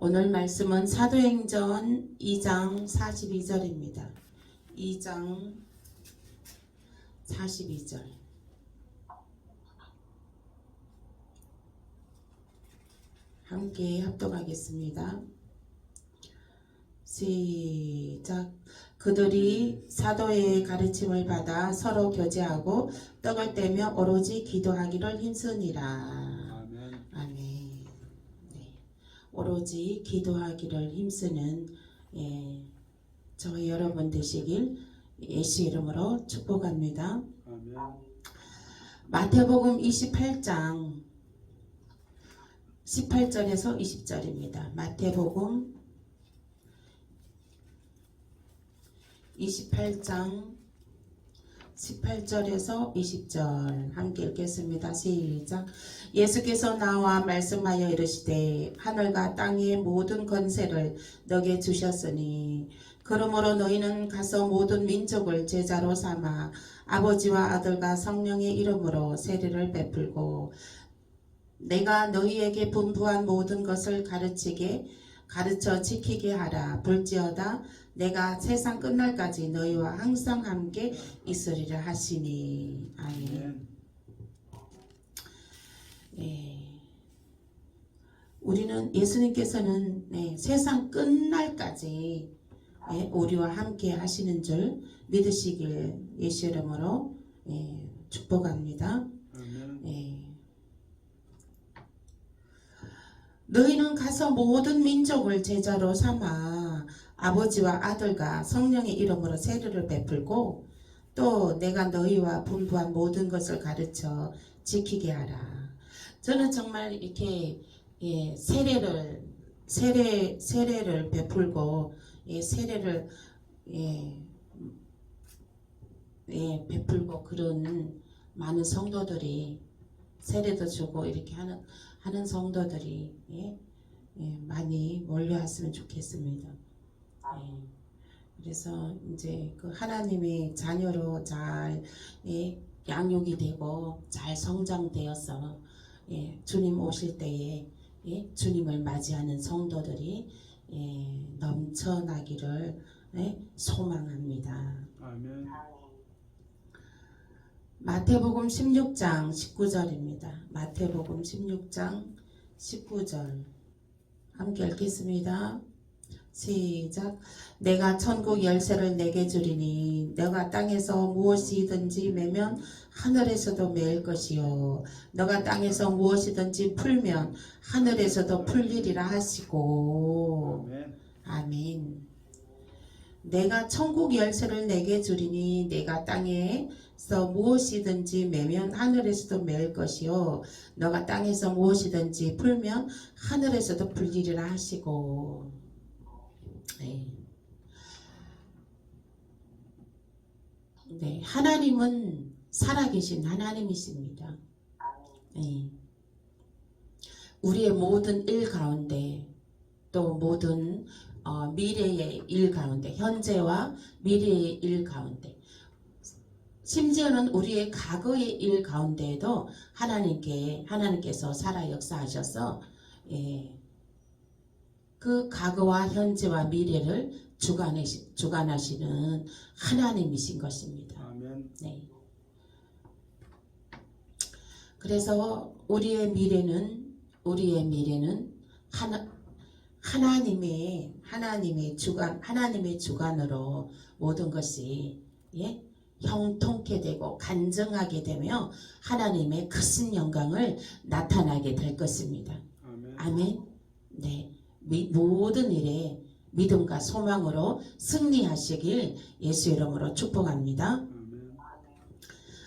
오늘 말씀은 사도행전 2장 42절입니다. 2장 42절. 함께 합독하겠습니다. 시작. 그들이 사도의 가르침을 받아 서로 교제하고 떡을 떼며 오로지 기도하기를 힘쓰니라. 아멘. 네. 오로지 기도하기를 힘쓰는 저희 여러분 되시길 예수 이름으로 축복합니다. 아멘. 마태복음 28장 18절에서 20절입니다. 마태복음 28장 18절에서 20절 함께 읽겠습니다. 시작. 예수께서 나와 말씀하여 이르시되 하늘과 땅의 모든 권세를 너게 주셨으니 그러므로 너희는 가서 모든 민족을 제자로 삼아 아버지와 아들과 성령의 이름으로 세례를 베풀고 내가 너희에게 분부한 모든 것을 가르쳐 지키게 하라. 볼지어다 내가 세상 끝날까지 너희와 항상 함께 있으리라 하시니. 아멘. 우리는 예수님께서는 세상 끝날까지 우리와 함께 하시는 줄 믿으시길 예수 이름으로 축복합니다. 너희는 가서 모든 민족을 제자로 삼아 아버지와 아들과 성령의 이름으로 세례를 베풀고 또 내가 너희와 분부한 모든 것을 가르쳐 지키게 하라. 저는 정말 이렇게 세례를 베풀고 세례를 베풀고 그런 많은 성도들이 세례도 주고 이렇게 하는 성도들이 많이 몰려왔으면 좋겠습니다. 그래서 이제 그 하나님의 자녀로 잘 양육이 되고 잘 성장되어서 주님 오실 때에 주님을 맞이하는 성도들이 넘쳐나기를 소망합니다. 아멘. 마태복음 16장 19절입니다. 마태복음 16장 19절 함께 읽겠습니다. 시작. 내가 천국 열쇠를 내게 주리니 너가 땅에서 무엇이든지 매면 하늘에서도 매일 것이요 너가 땅에서 무엇이든지 풀면 하늘에서도 풀리리라 하시고. 아멘. 내가 천국 열쇠를 내게 주리니 내가 땅에서 무엇이든지 매면 하늘에서도 매일 것이요 너가 땅에서 무엇이든지 풀면 하늘에서도 풀리리라 하시고. 하나님은 살아계신 하나님이십니다. 우리의 모든 일 가운데 또 모든 미래의 일 가운데 현재와 미래의 일 가운데 심지어는 우리의 과거의 일 가운데에도 하나님께서 살아 역사하셔서 그 과거와 현재와 미래를 주관하시는 하나님이신 것입니다. 아멘. 네. 그래서 우리의 미래는 하나님의 주관으로 모든 것이 형통케 되고 간증하게 되며 하나님의 크신 영광을 나타나게 될 것입니다. 아멘. 아멘. 네. 모든 일에 믿음과 소망으로 승리하시길 예수 이름으로 축복합니다. 아멘.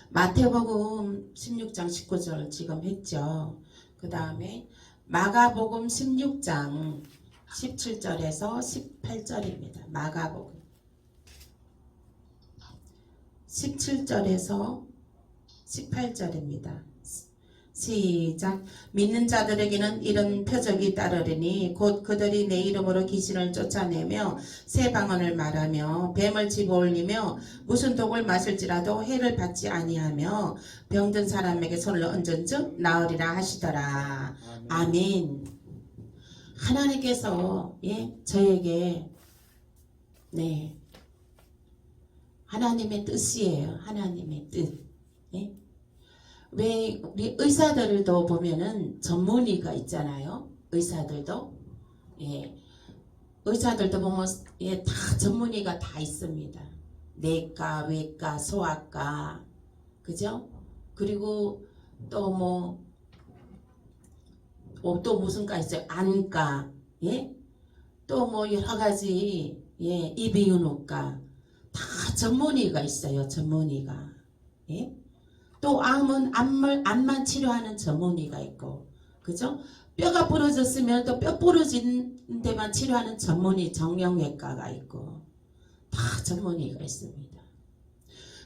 마태복음 16장 19절 지금 했죠. 그 다음에 마가복음 16장 17절에서 18절입니다. 마가복음 17절에서 18절입니다. 시작. 믿는 자들에게는 이런 표적이 따르리니 곧 그들이 내 이름으로 귀신을 쫓아내며 새 방언을 말하며 뱀을 집어올리며 무슨 독을 마실지라도 해를 받지 아니하며 병든 사람에게 손을 얹은즉 나으리라 하시더라. 아멘. 하나님께서 저에게 하나님의 뜻이에요. 하나님의 뜻. 왜 우리 의사들도 보면은 전문의가 있잖아요. 의사들도 의사들도 보면 다 전문의가 다 있습니다. 내과, 외과, 소아과, 그죠? 그리고 또 또 무슨 과 있어요? 안과, 또 여러 가지, 이비인후과 다 전문의가 있어요. 전문의가. 또 암만 치료하는 전문의가 있고, 그죠? 뼈가 부러졌으면 또 뼈 부러진 데만 치료하는 전문의 정형외과가 있고, 다 전문의가 있습니다.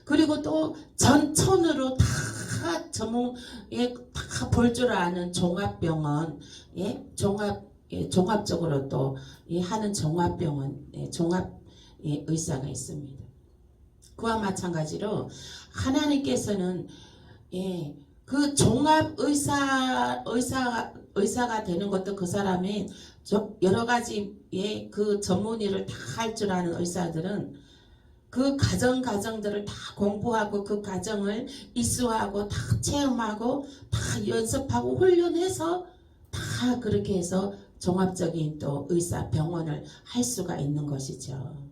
그리고 또 전천으로 다 다 볼 줄 아는 종합병원, 종합적으로 또 하는 종합병원, 종합 의사가 있습니다. 그와 마찬가지로 하나님께서는 그 종합 의사가 되는 것도 그 사람이 여러 가지 그 전문의를 다 할 줄 아는 의사들은 그 가정들을 다 공부하고 그 가정을 이수하고 다 체험하고 다 연습하고 훈련해서 다 그렇게 해서 종합적인 또 병원을 할 수가 있는 것이죠.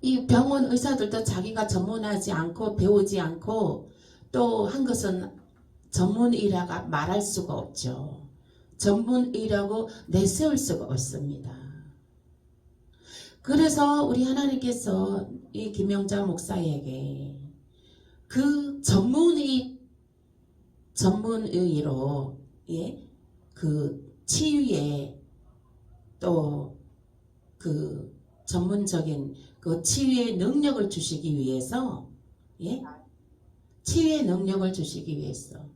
이 병원 의사들도 자기가 전문하지 않고 배우지 않고 또 한 것은 전문의라고 말할 수가 없죠. 전문의라고 내세울 수가 없습니다. 그래서 우리 하나님께서 이 김영자 목사에게 그 전문의로 그 치유에 또 그 전문적인 그 치유의 능력을 주시기 위해서 치유의 능력을 주시기 위해서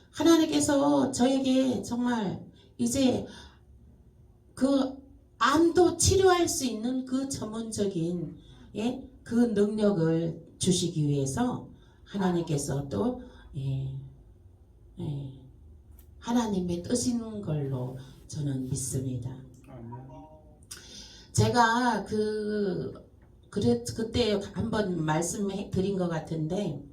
하나님께서 저에게 정말 이제 그 암도 치료할 수 있는 그 전문적인 그 능력을 주시기 위해서 하나님께서 또 하나님의 뜻인 걸로 저는 믿습니다. 제가 그때 한번 말씀해 드린 것 같은데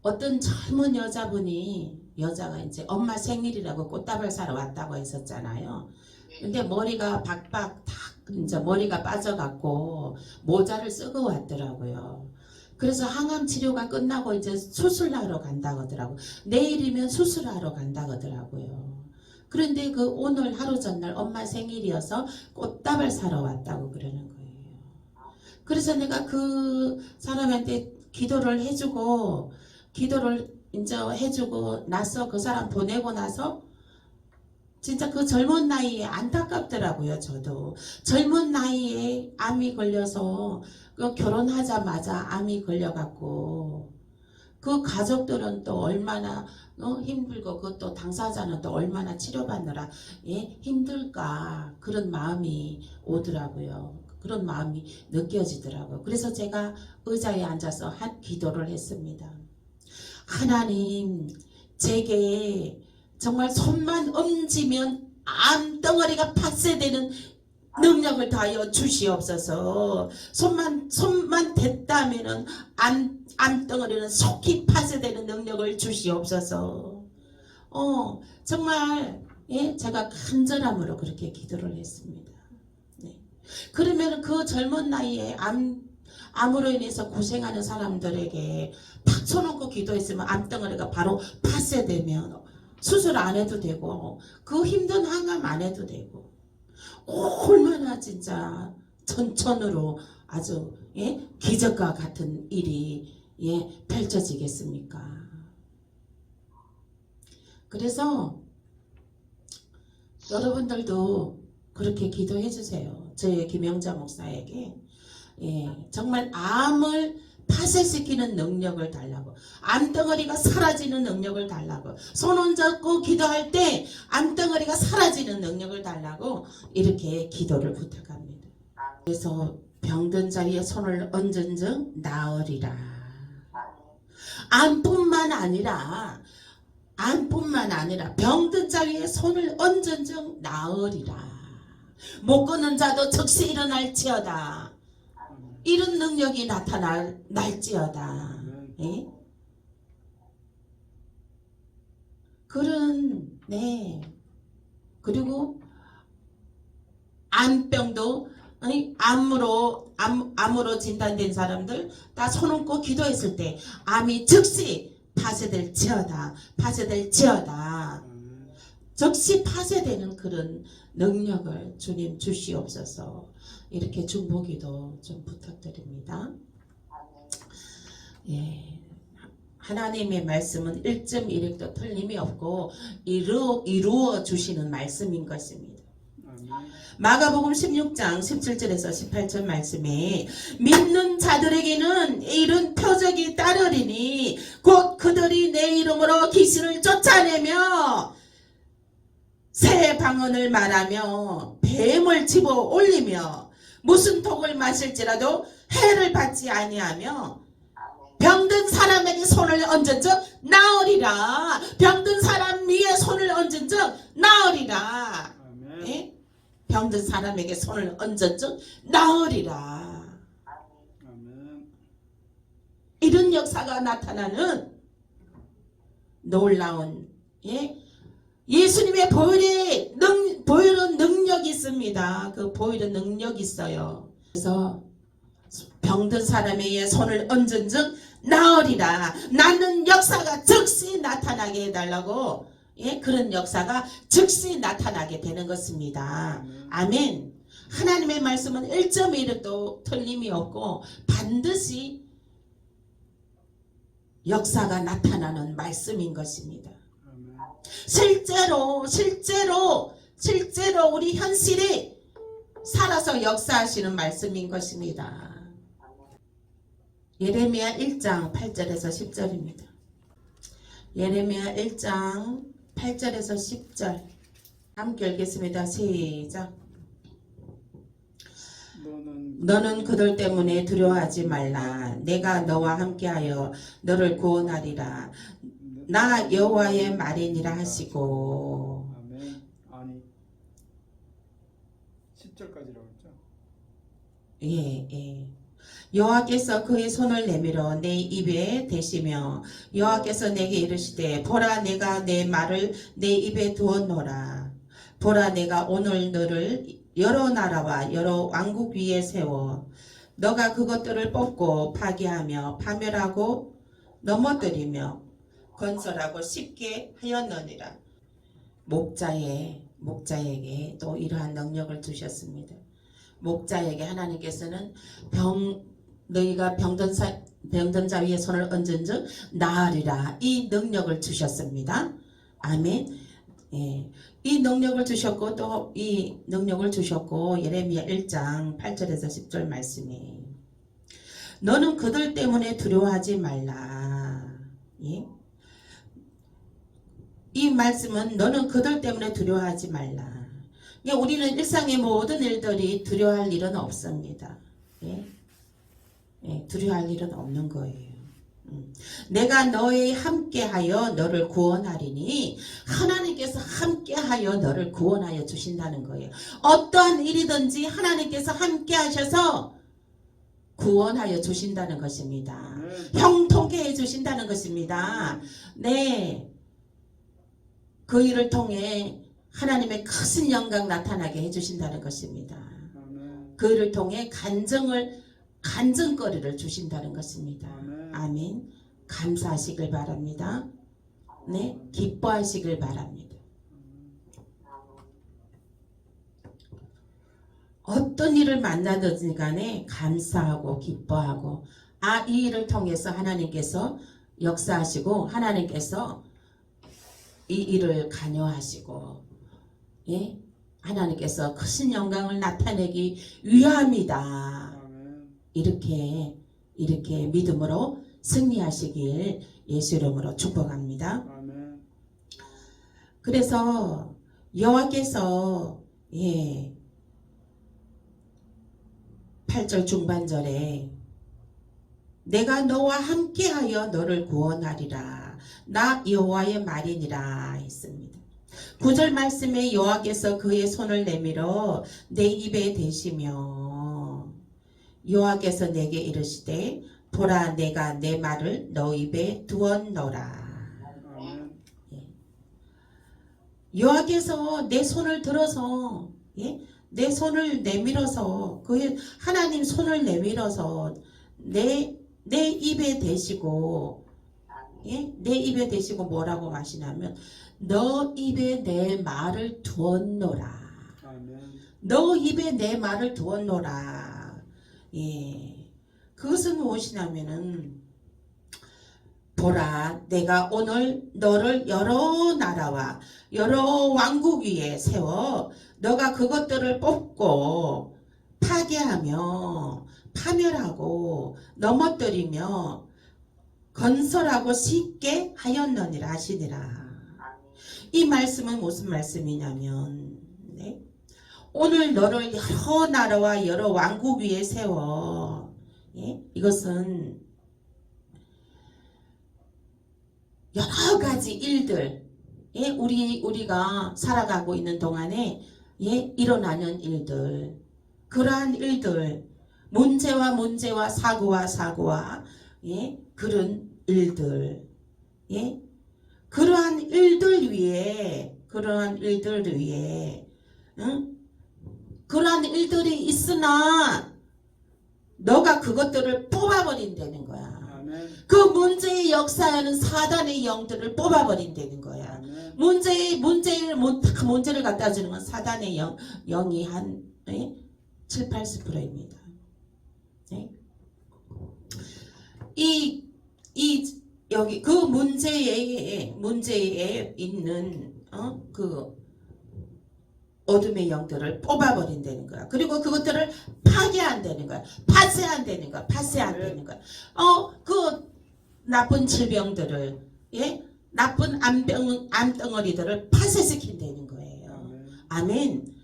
어떤 젊은 여자가 이제 엄마 생일이라고 꽃다발 사러 왔다고 했었잖아요. 근데 머리가 박박 다 이제 머리가 빠져갖고 모자를 쓰고 왔더라고요. 그래서 항암 치료가 끝나고 이제 수술하러 간다고 하더라고요. 내일이면 수술하러 간다고 하더라고요. 그런데 그 오늘 하루 전날 엄마 생일이어서 꽃다발 사러 왔다고 그러는 거예요. 그래서 내가 그 사람한테 기도를 해주고 나서 그 사람 보내고 나서 진짜 그 젊은 나이에 안타깝더라고요. 저도 젊은 나이에 암이 걸려서 결혼하자마자 암이 걸려갖고 그 가족들은 또 얼마나 힘들고 그것도 당사자는 또 얼마나 치료받느라 힘들까 그런 마음이 오더라고요. 그런 마음이 느껴지더라고요. 그래서 제가 의자에 앉아서 기도를 했습니다. 하나님, 제게 정말 손만 얹으면 암덩어리가 파쇄되는 능력을 다하여 주시옵소서. 손만 댔다면은 암덩어리는 속히 파쇄되는 능력을 주시옵소서. 정말 제가 간절함으로 그렇게 기도를 했습니다. 그러면 그 젊은 나이에 암으로 인해서 고생하는 사람들에게 탁 쳐놓고 기도했으면 암덩어리가 바로 파쇄되면 수술 안 해도 되고 그 힘든 항암 안 해도 되고 얼마나 진짜 천천으로 아주 기적과 같은 일이 펼쳐지겠습니까? 그래서 여러분들도 그렇게 기도해 주세요. 저희 김영자 목사에게 정말 암을 파쇄시키는 능력을 달라고, 암덩어리가 사라지는 능력을 달라고, 손 잡고 기도할 때 암덩어리가 사라지는 능력을 달라고 이렇게 기도를 부탁합니다. 그래서 병든 자리에 손을 얹은즉 나으리라. 암뿐만 아니라 암뿐만 아니라 병든 자의 손을 얹은즉 나으리라. 못 걷는 자도 즉시 일어날지어다. 이런 능력이 나타날지어다. 예? 그런 그리고 암병도 암으로 진단된 사람들 다 손 얹고 기도했을 때 암이 즉시 파쇄될지어다. 즉시 파쇄되는 그런 능력을 주님 주시옵소서. 이렇게 중보기도 좀 부탁드립니다. 예. 하나님의 말씀은 1.1획도 틀림이 없고 이루어 주시는 말씀인 것입니다. 마가복음 16장 17절에서 18절 말씀에 믿는 자들에게는 이런 표적이 따르리니 곧 그들이 내 이름으로 귀신을 쫓아내며 새 방언을 말하며 뱀을 집어 올리며 무슨 독을 마실지라도 해를 받지 아니하며 병든 사람에게 손을 얹은즉 나으리라. 병든 사람 위에 손을 얹은즉 나으리라. 예? 병든 사람에게 손을 얹은즉 나으리라. 이런 역사가 나타나는 놀라운 예수님의 보혈은 능력이 있습니다. 그 보혈은 능력이 있어요. 그래서 병든 사람에게 손을 얹은즉 나으리라. 나는 역사가 즉시 나타나게 해달라고 그런 역사가 즉시 나타나게 되는 것입니다. 아멘. 하나님의 말씀은 1.1도 틀림이 없고 반드시 역사가 나타나는 말씀인 것입니다. 실제로 우리 현실이 살아서 역사하시는 말씀인 것입니다. 예레미야 1장 8절에서 10절입니다. 예레미야 1장 8절에서 10절 함께 읽겠습니다. 시작. 너는 그들 때문에 두려워하지 말라. 내가 너와 함께하여 너를 구원하리라. 나 여호와의 말이니라 하시고. 아멘. 아니 10절까지라고 했죠? 예. 여호와께서 그의 손을 내밀어 내 입에 대시며 여호와께서 내게 이르시되 보라 내가 내 말을 내 입에 두었노라. 보라 내가 오늘 너를 여러 나라와 여러 왕국 위에 세워 너가 그것들을 뽑고 파괴하며 파멸하고 넘어뜨리며 건설하고 쉽게 하였느니라. 목자에게 또 이러한 능력을 주셨습니다. 목자에게 하나님께서는 너희가 병든 자 위에 손을 얹은즉 나으리라. 이 능력을 주셨습니다. 아멘. 예. 이 능력을 주셨고 또 이 능력을 주셨고 예레미야 1장 8절에서 10절 말씀이 너는 그들 때문에 두려워하지 말라. 예? 이 말씀은 너는 그들 때문에 두려워하지 말라. 우리는 일상의 모든 일들이 두려워할 일은 없습니다. 예? 두려워할 일은 없는 거예요. 내가 너희 함께하여 너를 구원하리니 하나님께서 함께하여 너를 구원하여 주신다는 거예요. 어떠한 일이든지 하나님께서 함께하셔서 구원하여 주신다는 것입니다. 형통케 해 주신다는 것입니다. 네, 그 일을 통해 하나님의 큰 영광 나타나게 해주신다는 것입니다. 그 일을 통해 간증거리를 주신다는 것입니다. 아멘. 감사하시길 바랍니다. 네, 기뻐하시길 바랍니다. 어떤 일을 만나든지 간에 감사하고 기뻐하고 이 일을 통해서 하나님께서 역사하시고 하나님께서 이 일을 관여하시고 하나님께서 큰 영광을 나타내기 위함이다. 이렇게 믿음으로 승리하시길 예수 이름으로 축복합니다. 그래서 여호와께서 8절 중반절에 내가 너와 함께하여 너를 구원하리라. 나 여호와의 말이니라 했습니다. 9절 말씀에 여호와께서 그의 손을 내밀어 내 입에 대시며 여호와께서 내게 이르시되 보라 내가 내 말을 너 입에 두었노라. 아멘. 여호와께서 내 손을 들어서 내 손을 내밀어서 그 하나님 손을 내밀어서 내 입에 대시고 내 입에 대시고 뭐라고 하시냐면 너 입에 내 말을 두었노라. 아멘. 너 입에 내 말을 두었노라. 그것은 무엇이냐면은 보라 내가 오늘 너를 여러 나라와 여러 왕국 위에 세워 너가 그것들을 뽑고 파괴하며 파멸하고 넘어뜨리며 건설하고 쉽게 하였느니라 하시니라. 이 말씀은 무슨 말씀이냐면 오늘 너를 여러 나라와 여러 왕국 위에 세워 이것은 여러 가지 일들 우리가 살아가고 있는 동안에 일어나는 일들 그러한 일들 문제와 사고와 그런 일들 그러한 일들 위에 그러한 일들이 있으나 너가 그것들을 뽑아버린다는 거야. 아멘. 그 문제의 역사에는 사단의 영들을 뽑아버린다는 거야. 아멘. 문제를 갖다 주는 건 사단의 영이 한 7, 80%입니다. 여기 그 문제에 있는 그 어둠의 영들을 뽑아버린다는 거야. 그리고 그것들을 파괴한다는 거야. 파쇄한다는 거야. 그 나쁜 질병들을 나쁜 암덩어리들을 파쇄시킨다는 거예요. 아멘.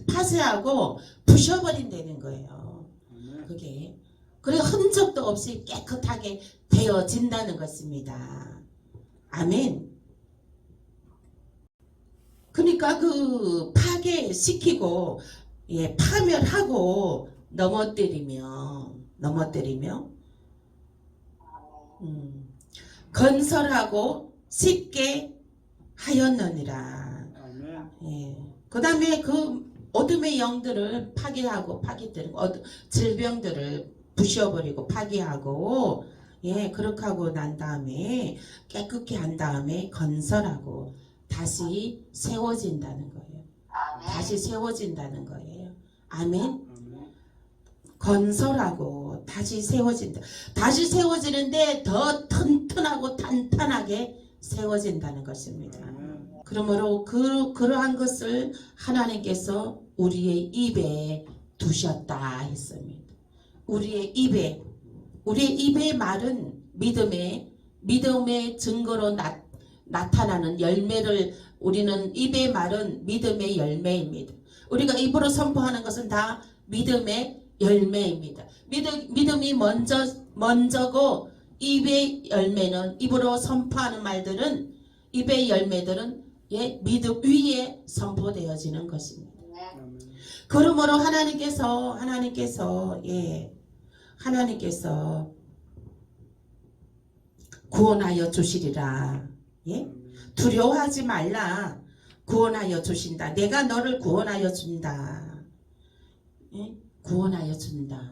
파쇄하고 부셔버린다는 거예요. 아멘. 그게 그래 흔적도 없이 깨끗하게 되어진다는 것입니다. 아멘. 그러니까 그 파괴시키고 파멸하고 넘어뜨리며 건설하고 쉽게 하였느니라. 아멘. 그 다음에 그 어둠의 영들을 파괴하고 질병들을 부셔버리고 파괴하고 그렇게 하고 난 다음에 깨끗게 한 다음에 건설하고 다시 세워진다는 거예요. 다시 세워진다는 거예요. 아멘. 아멘. 건설하고 다시 세워진다. 다시 세워지는데 더 튼튼하고 탄탄하게 세워진다는 것입니다. 아멘. 그러므로 그러한 것을 하나님께서 우리의 입에 두셨다 했습니다. 우리의 입의 말은 믿음의 증거로 나타나는 열매를 우리는 입의 말은 믿음의 열매입니다. 우리가 입으로 선포하는 것은 다 믿음의 열매입니다. 믿음이 먼저고 입의 열매는 입으로 선포하는 말들은 입의 열매들은 믿음 위에 선포되어지는 것입니다. 아멘. 그러므로 하나님께서 구원하여 주시리라. 두려워하지 말라. 구원하여 주신다. 내가 너를 구원하여 준다. 구원하여 준다.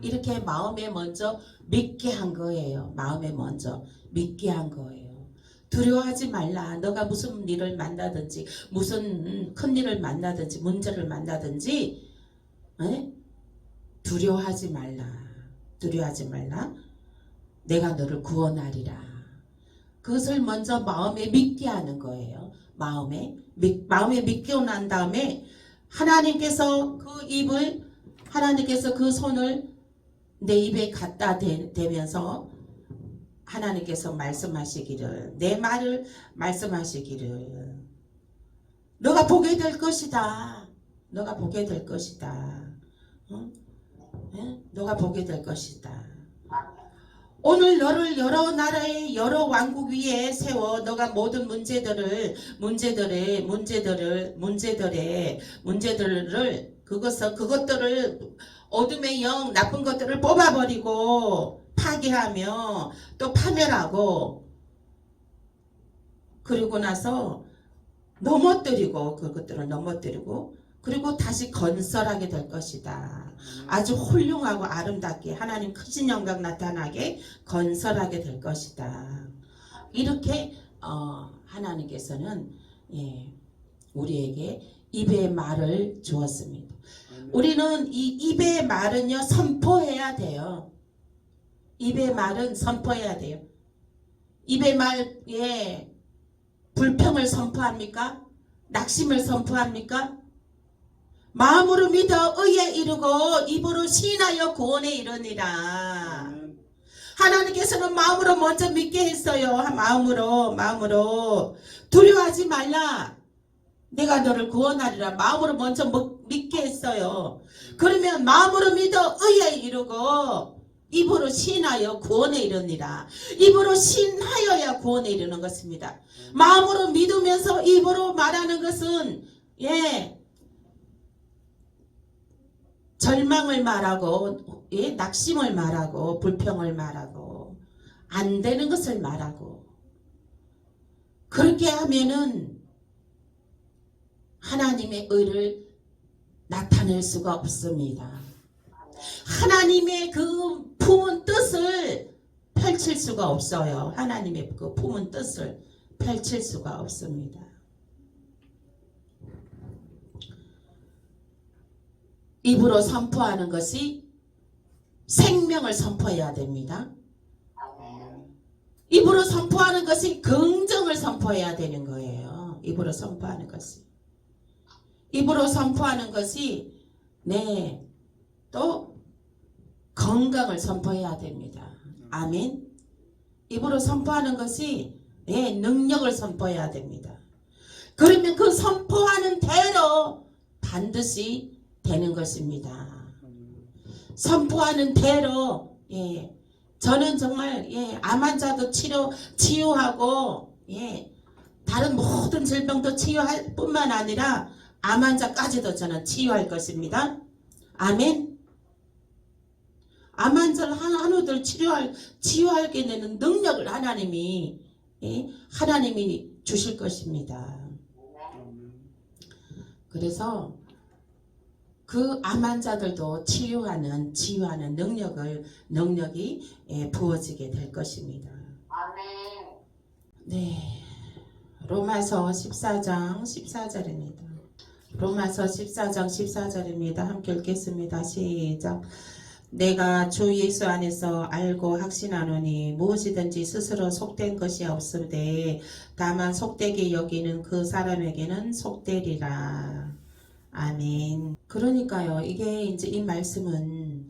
이렇게 마음에 먼저 믿게 한 거예요. 마음에 먼저 믿게 한 거예요. 두려워하지 말라. 너가 무슨 일을 만나든지 무슨 큰 일을 만나든지 문제를 만나든지 두려워하지 말라. 내가 너를 구원하리라. 그것을 먼저 마음에 믿게 하는 거예요. 마음에 믿고 난 다음에 하나님께서 그 손을 내 입에 갖다 대면서 하나님께서 말씀하시기를 내 말을 말씀하시기를 너가 보게 될 것이다. 너가 보게 될 것이다. 너가 보게 될 것이다. 오늘 너를 여러 나라의 여러 왕국 위에 세워 너가 모든 문제들을 그것들을 어둠의 영 나쁜 것들을 뽑아버리고 파괴하며 또 파멸하고 그리고 나서 그것들을 넘어뜨리고 그리고 다시 건설하게 될 것이다. 아주 훌륭하고 아름답게 하나님 크신 영광 나타나게 건설하게 될 것이다. 이렇게 하나님께서는 우리에게 입의 말을 주었습니다. 우리는 이 입의 말은요 선포해야 돼요. 입의 말은 선포해야 돼요. 입의 말에 불평을 선포합니까? 낙심을 선포합니까? 마음으로 믿어 의에 이르고 입으로 시인하여 구원에 이르니라. 하나님께서는 마음으로 먼저 믿게 했어요. 마음으로 두려워하지 말라. 내가 너를 구원하리라. 마음으로 먼저 믿게 했어요. 그러면 마음으로 믿어 의에 이르고 입으로 시인하여 구원에 이르니라. 입으로 시인하여야 구원에 이르는 것입니다. 마음으로 믿으면서 입으로 말하는 것은 절망을 말하고 낙심을 말하고 불평을 말하고 안 되는 것을 말하고 그렇게 하면은 하나님의 의를 나타낼 수가 없습니다. 하나님의 그 품은 뜻을 펼칠 수가 없어요. 하나님의 그 품은 뜻을 펼칠 수가 없습니다. 입으로 선포하는 것이 생명을 선포해야 됩니다. 입으로 선포하는 것이 긍정을 선포해야 되는 거예요. 입으로 선포하는 것이. 입으로 선포하는 것이 또 건강을 선포해야 됩니다. 아멘. 입으로 선포하는 것이 능력을 선포해야 됩니다. 그러면 그 선포하는 대로 반드시 되는 것입니다. 선포하는 대로 저는 정말 암 환자도 치유하고 다른 모든 질병도 치유할 뿐만 아니라 암 환자까지도 저는 치유할 것입니다. 아멘. 암 환자를 한우들 치유하게 되는 능력을 하나님이 주실 것입니다. 그래서 그 암 환자들도 치유하는 능력이 부어지게 될 것입니다. 네, 로마서 14장 14절입니다. 로마서 14장 14절입니다. 함께 읽겠습니다. 시작. 내가 주 예수 안에서 알고 확신하노니 무엇이든지 스스로 속된 것이 없으되 다만 속되게 여기는 그 사람에게는 속되리라. 아멘. 그러니까요. 이게 이제 이 말씀은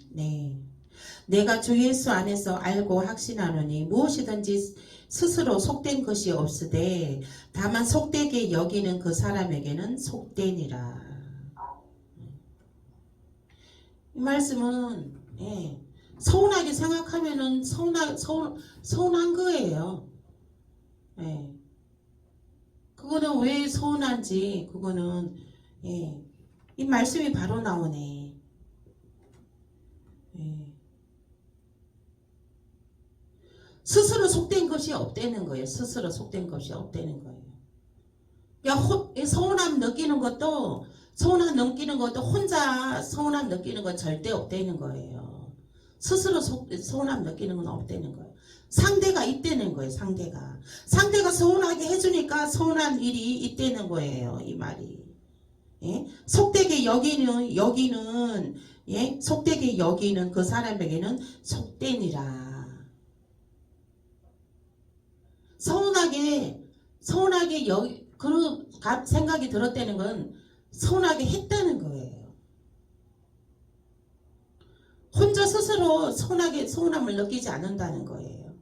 내가 주 예수 안에서 알고 확신하노니 무엇이든지 스스로 속된 것이 없으되 다만 속되게 여기는 그 사람에게는 속되니라. 이 말씀은 서운하게 생각하면은 서운한 거예요. 그거는 왜 서운한지 그거는 이 말씀이 바로 나오네. 스스로 속된 것이 없다는 거예요. 스스로 속된 것이 없다는 거예요. 서운함 느끼는 것도 혼자 서운함 느끼는 건 절대 없다는 거예요. 스스로 서운함 느끼는 건 없다는 거예요. 상대가 있다는 거예요. 상대가 서운하게 해주니까 서운한 일이 있다는 거예요. 이 말이. 속되게 여기는 속되게 여기는 그 사람에게는 속되니라. 서운하게 그런 생각이 들었다는 건 서운하게 했다는 거예요. 혼자 스스로 서운함을 느끼지 않는다는 거예요.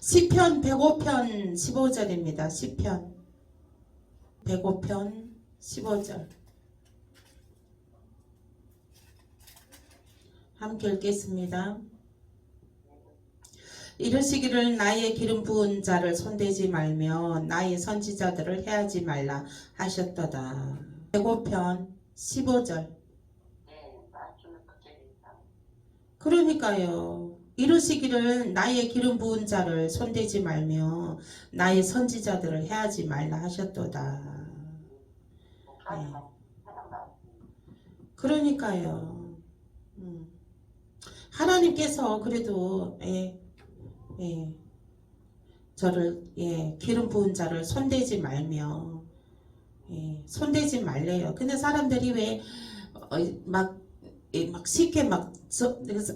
시편 105편 15절입니다. 시편 105편 15절 함께 읽겠습니다. 이르시기를 나의 기름 부은 자를 손대지 말며 나의 선지자들을 해하지 말라 하셨도다. 예고편 15절. 그러니까요. 이르시기를 나의 기름 부은 자를 손대지 말며 나의 선지자들을 해하지 말라 하셨도다. 네. 그러니까요. 하나님께서 그래도 저를 기름 부은 자를 손대지 말며 손대지 말래요. 근데 사람들이 왜 막 쉽게 그래서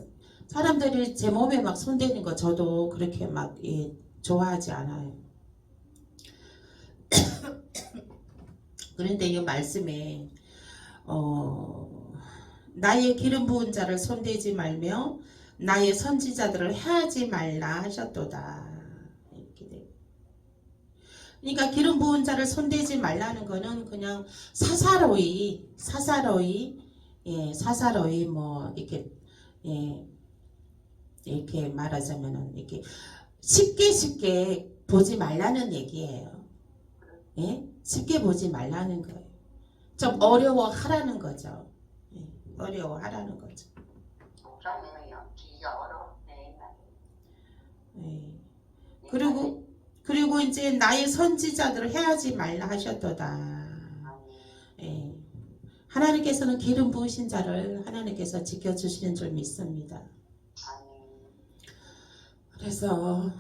사람들이 제 몸에 막 손대는 거 저도 그렇게 막 좋아하지 않아요. 그런데 이 말씀에 나의 기름 부은 자를 손대지 말며 나의 선지자들을 해하지 말라 하셨도다. 이렇게 돼요. 그러니까 기름 부은 자를 손대지 말라는 거는 그냥 사사로이 뭐 이렇게 말하자면은 이렇게 쉽게 보지 말라는 얘기예요. 쉽게 보지 말라는 거예요. 좀 어려워하라는 거죠. 어려워하라는 거죠. 그리고 이제 나의 선지자들을 해하지 말라 하셨도다. 하나님께서는 기름 부으신 자를 하나님께서 지켜주시는 줄 믿습니다. 그래서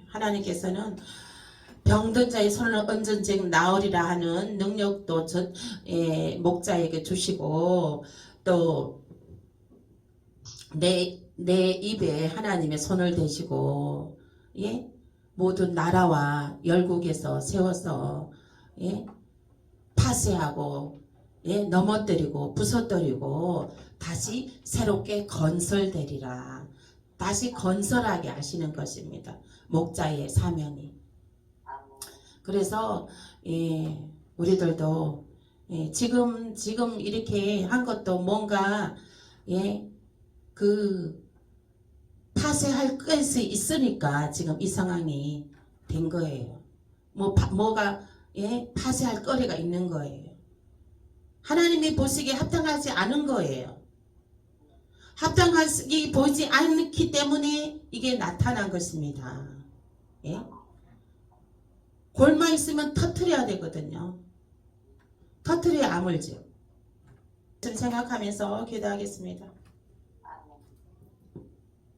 하나님께서는 병든 자의 손을 얹은 즉 나으리라 하는 능력도 목자에게 주시고 또 내 입에 하나님의 손을 대시고 모든 나라와 열국에서 세워서 파쇄하고 넘어뜨리고 부서뜨리고 다시 새롭게 건설되리라. 다시 건설하게 하시는 것입니다. 목자의 사명이. 그래서 우리들도 지금 이렇게 한 것도 뭔가 그 파쇄할 것이 있으니까 지금 이 상황이 된 거예요. 뭐가 파쇄할 거리가 있는 거예요. 하나님이 보시기에 합당하지 않은 거예요. 합당하기 보이지 않기 때문에 이게 나타난 것입니다. 골마 있으면 터트려야 되거든요. 터트려야 아물죠. 좀 생각하면서 기도하겠습니다.